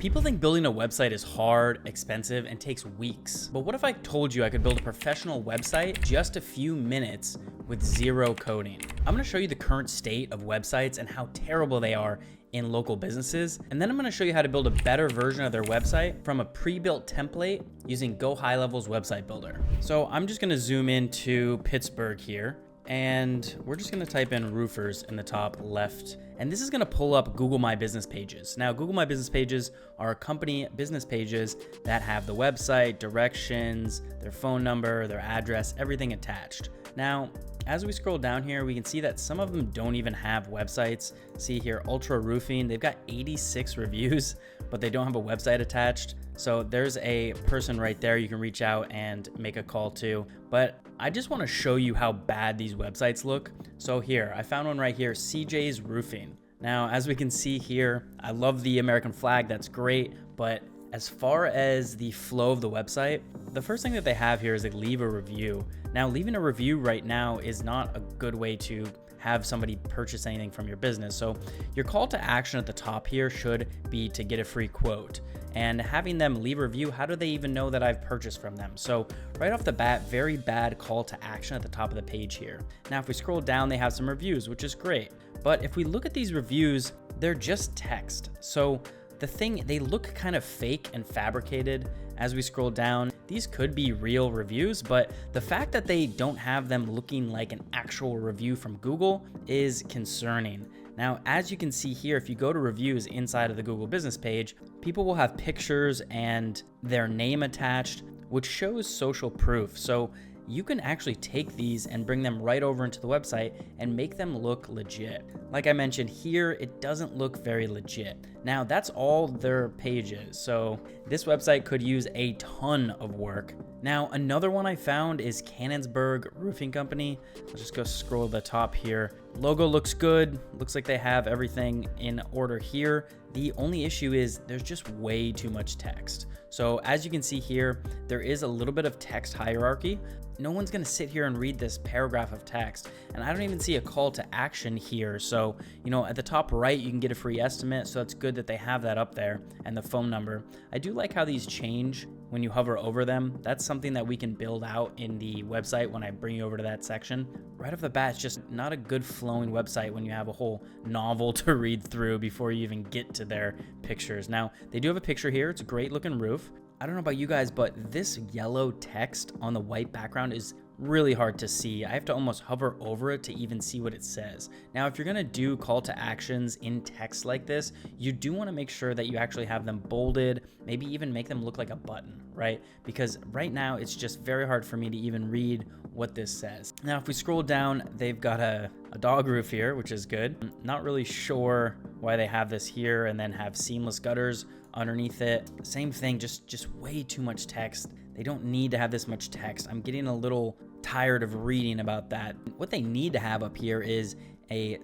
People think building a website is hard, expensive, and takes weeks. But what if I told you I could build a professional website just a few minutes with zero coding? I'm gonna show you the current state of websites and how terrible they are in local businesses. And then I'm gonna show you how to build a better version of their website from a pre-built template using Go High Level's website builder. So I'm just gonna zoom into Pittsburgh here. And we're just gonna type in roofers in the top left. And this is gonna pull up Google My Business pages. Now, Google My Business pages are company business pages that have the website, directions, their phone number, their address, everything attached. Now, as we scroll down here, we can see that some of them don't even have websites. See here, Ultra Roofing, they've got 86 reviews, but they don't have a website attached. So there's a person right there you can reach out and make a call to. But I just want to show you how bad these websites look. So here, I found one right here, CJ's Roofing. Now, as we can see here, I love the American flag, that's great. But as far as the flow of the website, the first thing that they have here is they leave a review. Now, leaving a review right now is not a good way to have somebody purchase anything from your business. So your call to action at the top here should be to get a free quote. And having them leave a review, how do they even know that I've purchased from them? So right off the bat, very bad call to action at the top of the page here. Now, if we scroll down, they have some reviews, which is great. But if we look at these reviews, they're just text. So the thing, they look kind of fake and fabricated. As we scroll down, these could be real reviews, but the fact that they don't have them looking like an actual review from Google is concerning. Now, as you can see here, if you go to reviews inside of the Google business page, people will have pictures and their name attached, which shows social proof. So you can actually take these and bring them right over into the website and make them look legit. Like I mentioned here, it doesn't look very legit. Now, that's all their pages. So this website could use a ton of work. Now, another one I found is Canonsburg Roofing Company. Let's just go scroll to the top here. Logo looks good. Looks like they have everything in order here. The only issue is there's just way too much text. So as you can see here, there is a little bit of text hierarchy. No one's gonna sit here and read this paragraph of text. And I don't even see a call to action here. So, at the top right, you can get a free estimate. So it's good that they have that up there and the phone number. I do like how these change when you hover over them. That's something that we can build out in the website when I bring you over to that section. Right off the bat, it's just not a good flowing website when you have a whole novel to read through before you even get to their pictures. Now, they do have a picture here. It's a great looking roof. I don't know about you guys, but this yellow text on the white background is really hard to see. I have to almost hover over it to even see what it says. Now, if you're gonna do call to actions in text like this, you do wanna make sure that you actually have them bolded, maybe even make them look like a button, right? Because right now it's just very hard for me to even read what this says. Now, if we scroll down, they've got a dog roof here, which is good. Not really sure why they have this here and then have seamless gutters underneath it. Same thing, just way too much text. They don't need to have this much text. I'm getting a little tired of reading about that. What they need to have up here is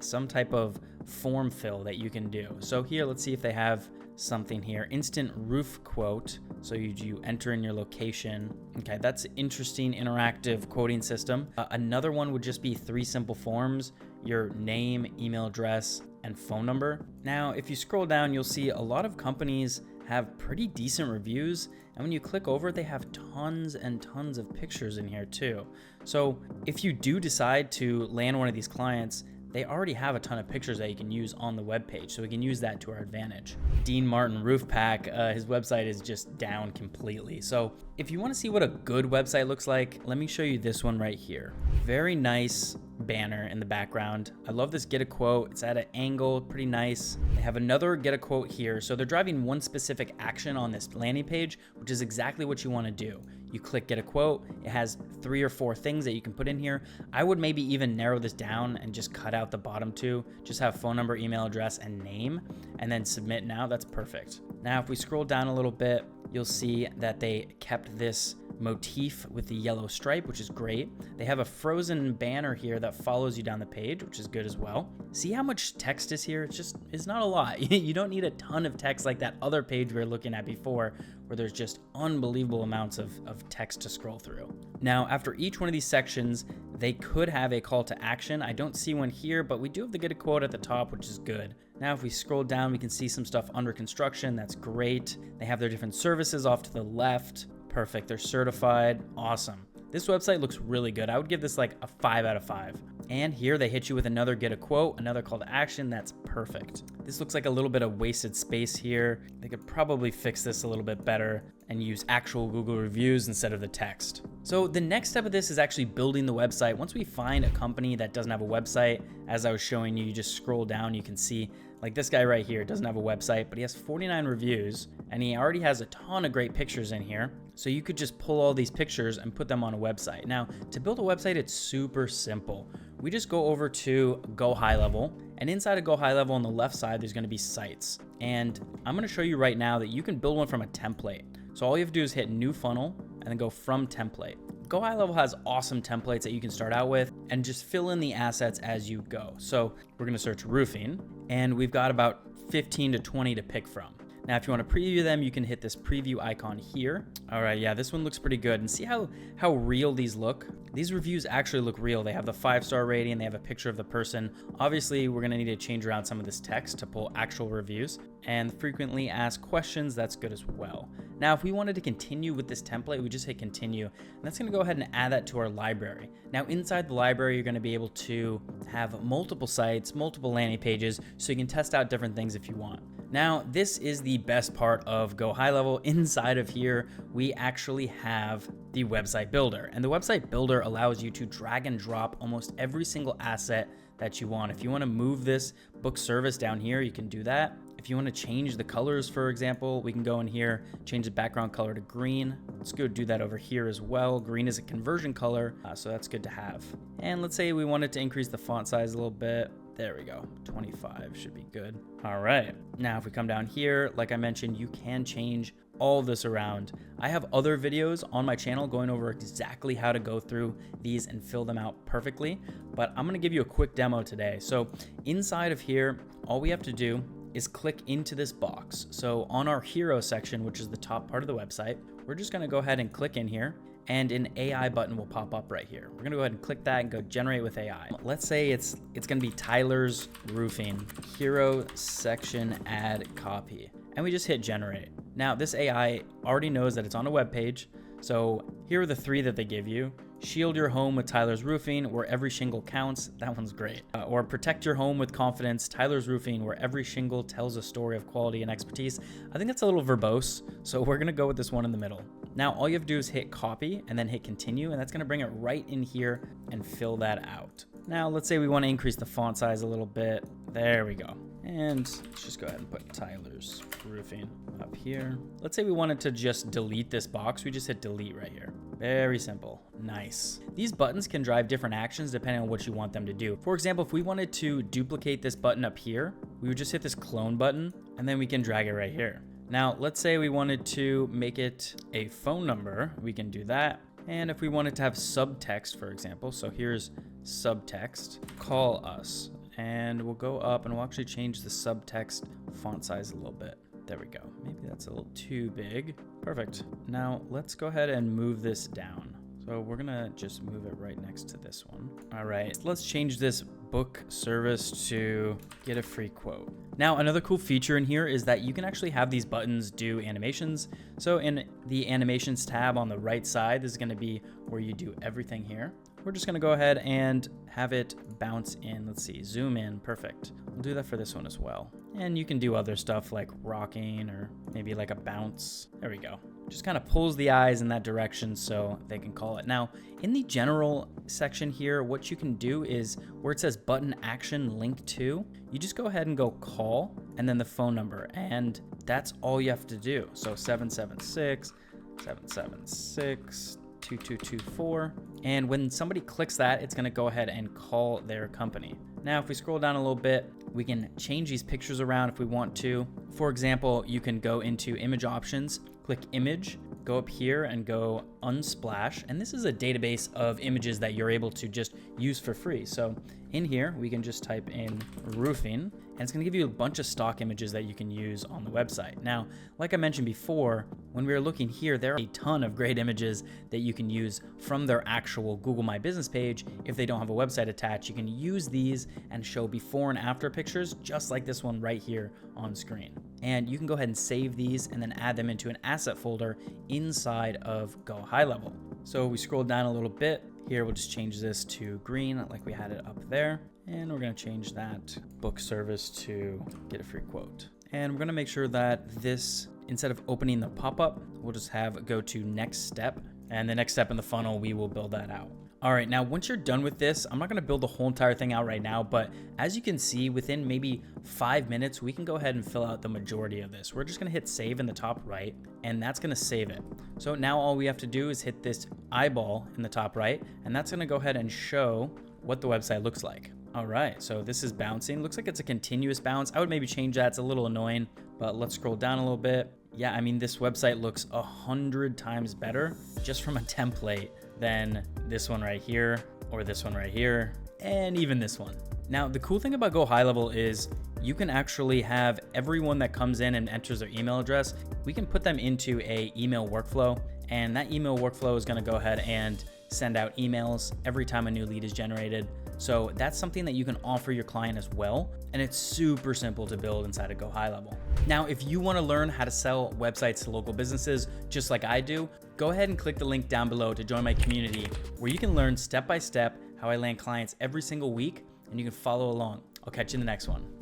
some type of form fill that you can do. So here, let's see if they have something here. Instant roof quote. So you enter in your location. Okay, that's interesting interactive quoting system. Another one would just be 3 simple forms: your name, email address, and phone number. Now, if you scroll down, you'll see a lot of companies have pretty decent reviews. And when you click over, they have tons and tons of pictures in here too. So if you do decide to land one of these clients, they already have a ton of pictures that you can use on the webpage, so we can use that to our advantage. Dean Martin Roof Pack, his website is just down completely. So if you want to see what a good website looks like, let me show you this one right here. Very nice banner in the background. I love this get a quote. It's at an angle, pretty nice. They have another get a quote here. So they're driving one specific action on this landing page, which is exactly what you want to do. You click get a quote. It has 3 or 4 things that you can put in here. I would maybe even narrow this down and just cut out the bottom 2. Just have phone number, email address, and name, and then submit now. That's perfect. Now, if we scroll down a little bit, you'll see that they kept this motif with the yellow stripe, which is great. They have a frozen banner here that follows you down the page, which is good as well. See how much text is here? It's not a lot. You don't need a ton of text like that other page we were looking at before, where there's just unbelievable amounts of text to scroll through. Now, after each one of these sections, they could have a call to action. I don't see one here, but we do have the get a quote at the top, which is good. Now, if we scroll down, we can see some stuff under construction. That's great. They have their different services off to the left. Perfect. They're certified. Awesome. This website looks really good. I would give this like a 5 out of 5. And here they hit you with another get a quote, another call to action. That's perfect. This looks like a little bit of wasted space here. They could probably fix this a little bit better and use actual Google reviews instead of the text. So the next step of this is actually building the website. Once we find a company that doesn't have a website, as I was showing you, you just scroll down, you can see like this guy right here doesn't have a website, but he has 49 reviews and he already has a ton of great pictures in here. So you could just pull all these pictures and put them on a website. Now, to build a website, it's super simple. We just go over to Go High Level, and inside of Go High Level on the left side, there's gonna be sites. And I'm gonna show you right now that you can build one from a template. So all you have to do is hit New Funnel and then go from template. Go High Level has awesome templates that you can start out with and just fill in the assets as you go. So we're gonna search roofing, and we've got about 15 to 20 to pick from. Now, if you want to preview them, you can hit this preview icon here. All right, yeah, this one looks pretty good. And see how real these look? These reviews actually look real. They have the 5-star rating, they have a picture of the person. Obviously, we're gonna need to change around some of this text to pull actual reviews. And frequently asked questions, that's good as well. Now, if we wanted to continue with this template, we just hit continue, and that's gonna go ahead and add that to our library. Now, inside the library, you're gonna be able to have multiple sites, multiple landing pages, so you can test out different things if you want. Now, this is the best part of Go High Level. Inside of here, we actually have the website builder, and the website builder allows you to drag and drop almost every single asset that you want. If you want to move this book service down here, you can do that. If you want to change the colors, for example, we can go in here, change the background color to green. Let's go do that over here as well. Green is a conversion color, so that's good to have. And let's say we wanted to increase the font size a little bit. There we go, 25 should be good. All right, now if we come down here, like I mentioned, you can change all this around. I have other videos on my channel going over exactly how to go through these and fill them out perfectly, but I'm gonna give you a quick demo today. So inside of here, all we have to do is click into this box. So on our hero section, which is the top part of the website, we're just gonna go ahead and click in here, and an AI button will pop up right here. We're gonna go ahead and click that and go generate with AI. Let's say it's gonna be Tyler's Roofing, hero section add copy. And we just hit generate. Now this AI already knows that it's on a web page. So here are the 3 that they give you. Shield your home with Tyler's Roofing, where every shingle counts. That one's great. Or protect your home with confidence, Tyler's Roofing, where every shingle tells a story of quality and expertise. I think that's a little verbose, so we're gonna go with this one in the middle. Now, all you have to do is hit copy and then hit continue, and that's gonna bring it right in here and fill that out. Now, let's say we wanna increase the font size a little bit. There we go. And let's just go ahead and put Tyler's Roofing up here. Let's say we wanted to just delete this box. We just hit delete right here. Very simple. Nice. These buttons can drive different actions depending on what you want them to do. For example, if we wanted to duplicate this button up here, we would just hit this clone button and then we can drag it right here. Now, let's say we wanted to make it a phone number. We can do that. And if we wanted to have subtext, for example, so here's subtext, call us. And we'll go up and we'll actually change the subtext font size a little bit. There we go. Maybe that's a little too big. Perfect. Now let's go ahead and move this down. So we're gonna just move it right next to this one. All right, let's change this book service to get a free quote. Now, another cool feature in here is that you can actually have these buttons do animations. So in the animations tab on the right side, this is gonna be where you do everything here. We're just gonna go ahead and have it bounce in. Let's see, zoom in, perfect. We'll do that for this one as well. And you can do other stuff like rocking or maybe like a bounce. There we go. Just kind of pulls the eyes in that direction so they can call it. Now, in the general section here, what you can do is where it says button action link to, you just go ahead and go call and then the phone number. And that's all you have to do. So 776-2224. And when somebody clicks that, it's gonna go ahead and call their company. Now, if we scroll down a little bit, we can change these pictures around if we want to. For example, you can go into image options, click image, go up here and go unsplash. And this is a database of images that you're able to just use for free. So in here, we can just type in roofing, and it's gonna give you a bunch of stock images that you can use on the website. Now, like I mentioned before, when we were looking here, there are a ton of great images that you can use from their actual Google My Business page. If they don't have a website attached, you can use these and show before and after pictures, just like this one right here on screen. And you can go ahead and save these and then add them into an asset folder inside of Go High Level. So we scroll down a little bit. Here, we'll just change this to green like we had it up there. And we're gonna change that book service to get a free quote. And we're gonna make sure that this, instead of opening the pop-up, we'll just have go to next step. And the next step in the funnel, we will build that out. All right, now once you're done with this, I'm not gonna build the whole entire thing out right now, but as you can see, within maybe 5 minutes, we can go ahead and fill out the majority of this. We're just gonna hit save in the top right, and that's gonna save it. So now all we have to do is hit this eyeball in the top right, and that's gonna go ahead and show what the website looks like. All right, so this is bouncing. Looks like it's a continuous bounce. I would maybe change that, it's a little annoying, but let's scroll down a little bit. Yeah, I mean, this website looks 100 times better just from a template than this one right here, or this one right here, and even this one. Now, the cool thing about Go High Level is you can actually have everyone that comes in and enters their email address, we can put them into a email workflow, and that email workflow is gonna go ahead and send out emails every time a new lead is generated. So that's something that you can offer your client as well. And it's super simple to build inside of Go High Level. Now, if you wanna learn how to sell websites to local businesses, just like I do, go ahead and click the link down below to join my community, where you can learn step by step how I land clients every single week, and you can follow along. I'll catch you in the next one.